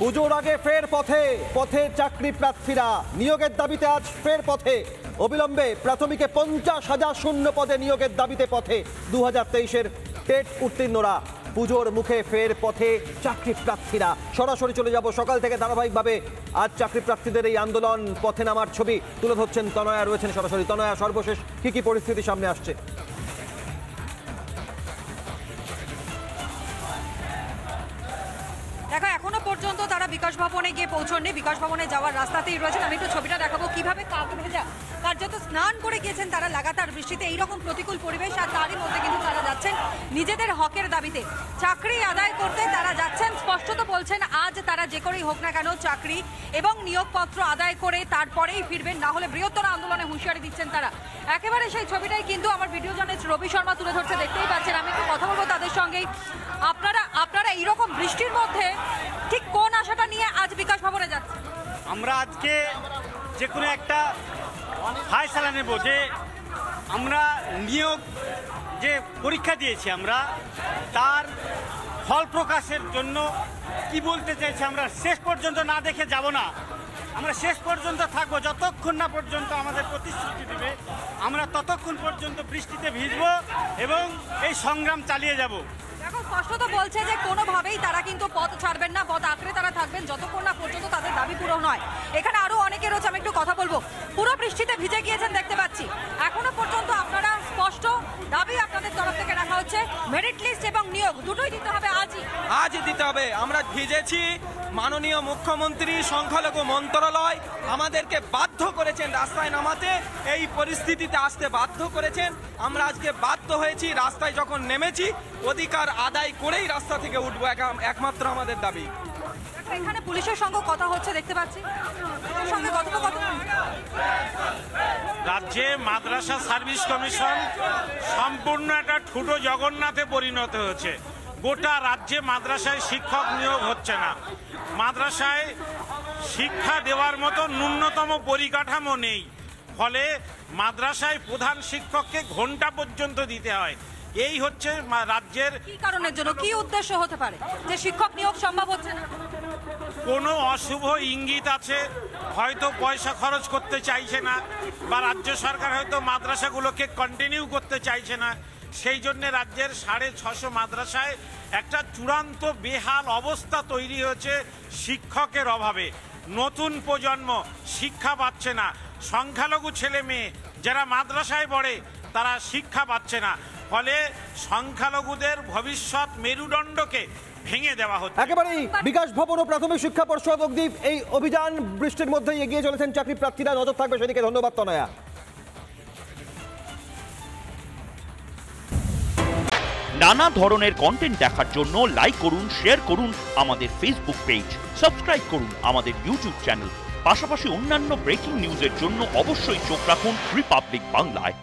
পুজোর আগে ফের পথে চাকরি প্রার্থীরা নিয়োগের দাবিতে আজ ফের পথে। অবিলম্বে প্রাথমিকে 50,000 শূন্য পদে নিয়োগের দাবিতে পথে 2023-এর টেট উত্তীর্ণরা। পুজোর মুখে ফের পথে চাকরি প্রার্থীরা। সরাসরি চলে যাব সকাল থেকে ধারাবাহিকভাবে আজ চাকরি প্রার্থীদের এই আন্দোলন পথে নামার ছবি তুলে ধরছেন তনয়া, রয়েছেন সরাসরি। তনয়া, সর্বশেষ কি পরিস্থিতি সামনে আসছে? দেখো, এখনো পর্যন্ত তারা বিকাশ ভবনে গিয়ে পৌঁছননি। বিকাশ ভবনে যাওয়ার রাস্তাতেই রয়েছেন। আমি একটু ছবিটা দেখাবো কিভাবে কার্যত স্নান করে গিয়েছেন তারা লাগাতার বৃষ্টিতে, এইরকম প্রতিকূল পরিবেশ, আর তারই মধ্যে কিন্তু তারা যাচ্ছেন নিজেদের হকের দাবিতে চাকরি আদায় করতে। তারা যাচ্ছেন, স্পষ্টত বলছেন আজ তারা যে করেই হোক না কেন চাকরি এবং নিয়োগপত্র আদায় করে তারপরেই ফিরবেন, না হলে বৃহত্তর আন্দোলনে হুঁশিয়ারি দিচ্ছেন তারা। একেবারে সেই ছবিটাই কিন্তু আমার ভিডিও জার্নালিস্ট রবি শর্মা তুলে ধরছে, দেখতেই পাচ্ছেন। আমি একটু কথা বলবো তাদের সঙ্গেই। আপনারা এইরকম বৃষ্টির মধ্যে ঠিক কোন আশাটা নিয়ে আজ বিকাশ ভবনে যাচ্ছে? আমরা আজকে যে কোনো একটা ফায়সালা নেব যে আমরা নিয়োগ যে পরীক্ষা দিয়েছি আমরা তার ফল প্রকাশের জন্য কি বলতে চাইছি, আমরা শেষ পর্যন্ত না দেখে যাব না। আমরা শেষ পর্যন্ত থাকবো, যতক্ষণ না পর্যন্ত আমাদের প্রতিশ্রুতি দেবে আমরা ততক্ষণ পর্যন্ত বৃষ্টিতে ভিজবো এবং এই সংগ্রাম চালিয়ে যাব। এখন স্পষ্টত বলছে যে কোনোভাবেই তারা কিন্তু পথ ছাড়বেন না, পথ আঁকড়ে তারা থাকবেন যতক্ষণ না পর্যন্ত তাদের দাবি পূরণ হয়। এখানে আরো অনেকে রয়েছে, আমি একটু কথা বলবো। পুরো বৃষ্টিতে ভিজে গিয়েছেন দেখতে পাচ্ছি। এখনো পর্যন্ত আপনারা স্পষ্ট দাবি আপনাদের তরফ থেকে রাখা হচ্ছে, মেরিট লিস্ট এবং নিয়োগ দুটোই দিতে হবে আজই দিতে হবে। আমরা ভিজেছি, মাননীয় মুখ্যমন্ত্রী সংখ্যালঘু মন্ত্রণালয় আমাদেরকে বাধ্য করেছেন রাস্তায় নামাতে, এই পরিস্থিতিতে আসতে বাধ্য করেছেন। আমরা আজকে বাধ্য হয়েছি, রাস্তায় যখন নেমেছি অধিকার আদায় করেই রাস্তা থেকে উঠবো, একমাত্র আমাদের দাবি। এখানে পুলিশের সঙ্গে কথা হচ্ছে দেখতে পাচ্ছি, রাজ্যে মাদ্রাসা সার্ভিস কমিশন সম্পূর্ণ একটা ঠুটো জগন্নাথে পরিণত হয়েছে। গোটা রাজ্যে মাদ্রাসায় শিক্ষক নিয়োগ হচ্ছে না, মাদ্রাসায় শিক্ষা দেওয়ার মতো ন্যূনতম পরিকাঠামো নেই, ফলে মাদ্রাসায় প্রধান শিক্ষককে ঘন্টা পর্যন্ত দিতে হয়। এই হচ্ছে রাজ্যের। কি কারণের জন্য, কি উদ্দেশ্য হতে পারে যে শিক্ষক নিয়োগ সম্ভব হচ্ছে না? কোনো অশুভ ইঙ্গিত আছে, হয়তো পয়সা খরচ করতে চাইছে না, বা রাজ্য সরকার হয়তো মাদ্রাসাগুলোকে কন্টিনিউ করতে চাইছে না। সেই জন্য রাজ্যের 650 মাদ্রাসায় একটা চূড়ান্ত বেহাল অবস্থা তৈরি হয়েছে শিক্ষকের অভাবে। নতুন প্রজন্ম শিক্ষা পাচ্ছে না, সংখ্যালঘু ছেলে মেয়ে যারা মাদ্রাসায় পড়ে তারা শিক্ষা পাচ্ছে না, ফলে সংখ্যালঘুদের ভবিষ্যৎ মেরুদণ্ডকে ভেঙে দেওয়া হচ্ছে। একেবারেই বিকাশ ভবন ও প্রাথমিক শিক্ষা পর্ষদ অবধি এই অভিযান বৃষ্টির মধ্যেই এগিয়ে চলেছেন চাকরি প্রার্থীরা। নজর থাকবে সেদিকে। ধন্যবাদ তনয়া। নানা ধরনের কন্টেন্ট দেখার জন্য লাইক করুন, শেয়ার করুন আমাদের ফেসবুক পেজ, সাবস্ক্রাইব করুন আমাদের ইউটিউব চ্যানেল। পাশাপাশি অন্যান্য ব্রেকিং নিউজের জন্য অবশ্যই চোখ রাখুন রিপাবলিক বাংলায়।